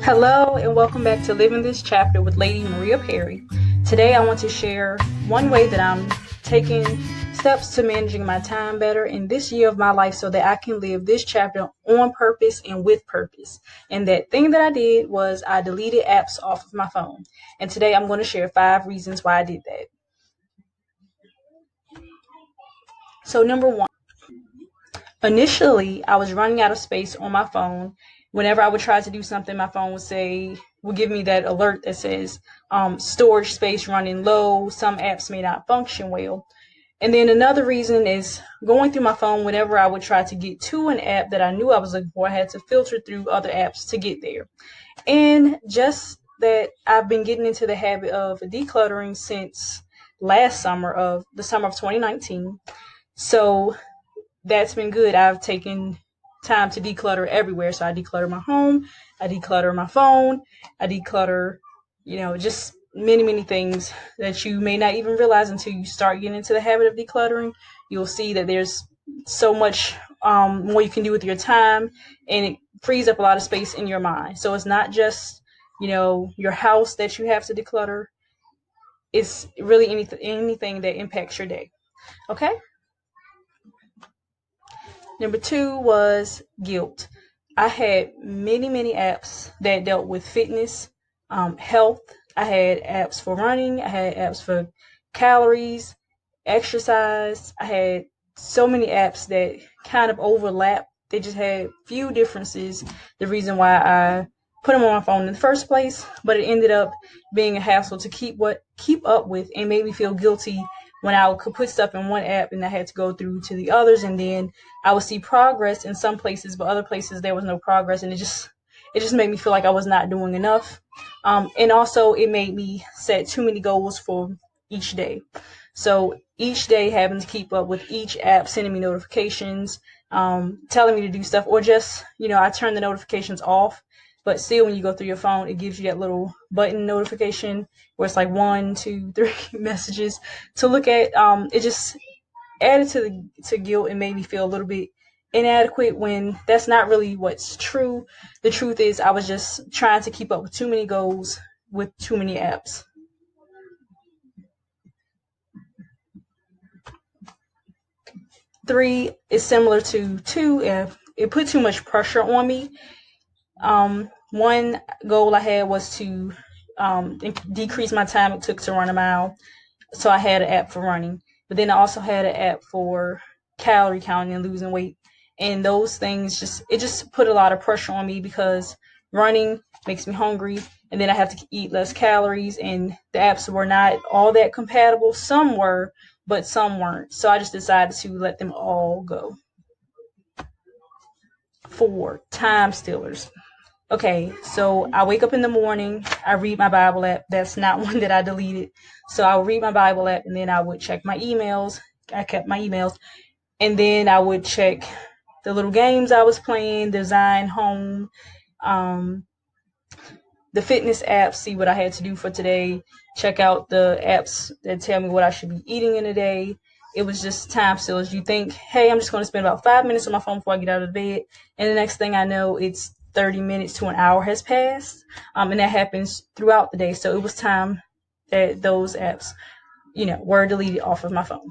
Hello, and welcome back to Living This Chapter with Lady Maria Perry. Today, I want to share one way that I'm taking steps to managing my time better in this year of my life so that I can live this chapter on purpose and with purpose. And that thing that I did was I deleted apps off of my phone. And today, I'm going to share 5 reasons why I did that. So, number one, initially, I was running out of space on my phone. Whenever I would try to do something, my phone would give me that alert that says storage space running low. Some apps may not function well. And then another reason is going through my phone. Whenever I would try to get to an app that I knew I was looking for, I had to filter through other apps to get there. And just that I've been getting into the habit of decluttering since the summer of 2019. So that's been good. I've taken time to declutter everywhere. So I declutter my home, I declutter my phone, I declutter, just many, many things that you may not even realize until you start getting into the habit of decluttering. You'll see that there's so much more you can do with your time, and it frees up a lot of space in your mind. So it's not just, your house that you have to declutter. It's really anything that impacts your day. Okay. Number two was guilt. I had many, many apps that dealt with fitness, health. I had apps for running. I had apps for calories, exercise. I had so many apps that kind of overlap. They just had few differences. The reason why I put them on my phone in the first place, but it ended up being a hassle to keep up with, and made me feel guilty when I could put stuff in one app and I had to go through to the others, and then I would see progress in some places, but other places there was no progress, and it just made me feel like I was not doing enough. And also, it made me set too many goals for each day. So each day, having to keep up with each app sending me notifications, telling me to do stuff, or just I turn the notifications off. But still, when you go through your phone, it gives you that little button notification where it's like 1, 2, 3 messages to look at. It just added to guilt and made me feel a little bit inadequate when that's not really what's true. The truth is I was just trying to keep up with too many goals with too many apps. 3 is similar to 2. If it put too much pressure on me. One goal I had was to decrease my time it took to run a mile. So I had an app for running, but then I also had an app for calorie counting and losing weight. And those things just put a lot of pressure on me because running makes me hungry, and then I have to eat less calories, and the apps were not all that compatible. Some were, but some weren't. So I just decided to let them all go. 4, time stealers. Okay, so I wake up in the morning, I read my Bible app. That's not one that I deleted. So I'll read my Bible app, and then I would check my emails. I kept my emails. And then I would check the little games I was playing, design, home, um, the fitness apps, see what I had to do for today, check out the apps that tell me what I should be eating in a day. It was just time stealers. You think, hey, I'm just going to spend about 5 minutes on my phone before I get out of bed. And the next thing I know, it's 30 minutes to an hour has passed. And that happens throughout the day. So it was time that those apps, were deleted off of my phone.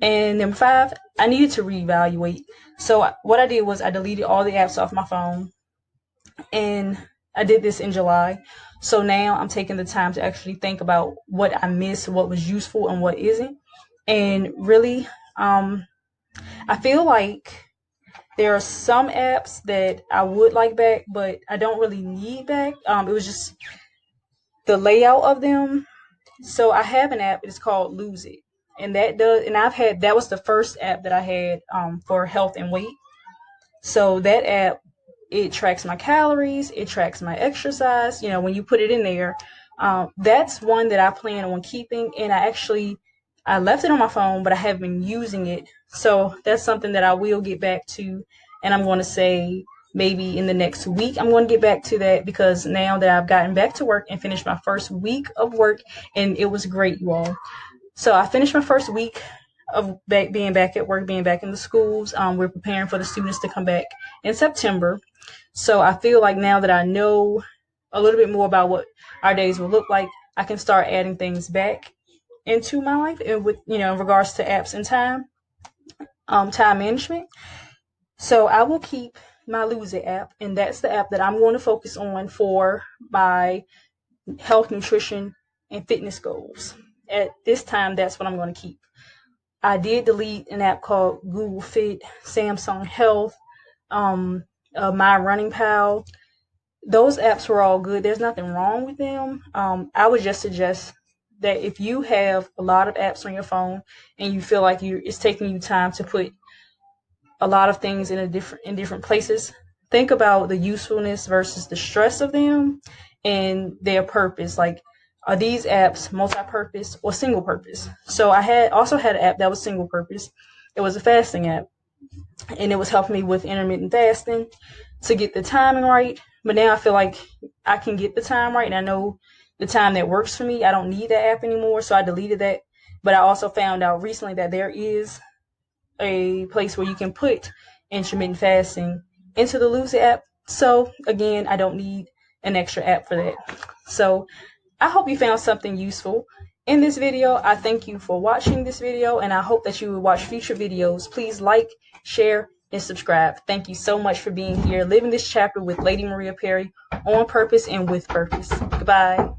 And number 5, I needed to reevaluate. So what I did was I deleted all the apps off my phone, and I did this in July. So now I'm taking the time to actually think about what I missed, what was useful, and what isn't. And really, I feel like there are some apps that I would like back, but I don't really need back. It was just the layout of them. So I have an app. It's called Lose It, and that was the first app that I had for health and weight. So that app, it tracks my calories, it tracks my exercise. When you put it in there, that's one that I plan on keeping. And I left it on my phone, but I haven't been using it. So that's something that I will get back to. And I'm going to say maybe in the next week, I'm going to get back to that, because now that I've gotten back to work and finished my first week of work, and it was great, you all. So I finished my first week of being back at work, being back in the schools. We're preparing for the students to come back in September. So I feel like now that I know a little bit more about what our days will look like, I can start adding things back into my life, and with in regards to apps and time management. So I will keep my Lose It app, and that's the app that I'm going to focus on for my health, nutrition, and fitness goals. At this time, that's what I'm going to keep. I did delete an app called Google Fit, Samsung Health, My Running Pal. Those apps were all good. There's nothing wrong with them. I would just suggest that if you have a lot of apps on your phone and you feel like it's taking you time to put a lot of things in different places, think about the usefulness versus the stress of them and their purpose. Like, are these apps multi-purpose or single purpose? So I had also had an app that was single purpose. It was a fasting app, and it was helping me with intermittent fasting to get the timing right. But now I feel like I can get the time right, and I know the time that works for me. I don't need that app anymore, so I deleted that. But I also found out recently that there is a place where you can put intermittent fasting into the Lose It app. So again, I don't need an extra app for that. So I hope you found something useful in this video. I thank you for watching this video, and I hope that you will watch future videos. Please like, share, and subscribe. Thank you so much for being here, living this chapter with Lady Maria Perry, on purpose and with purpose. Goodbye.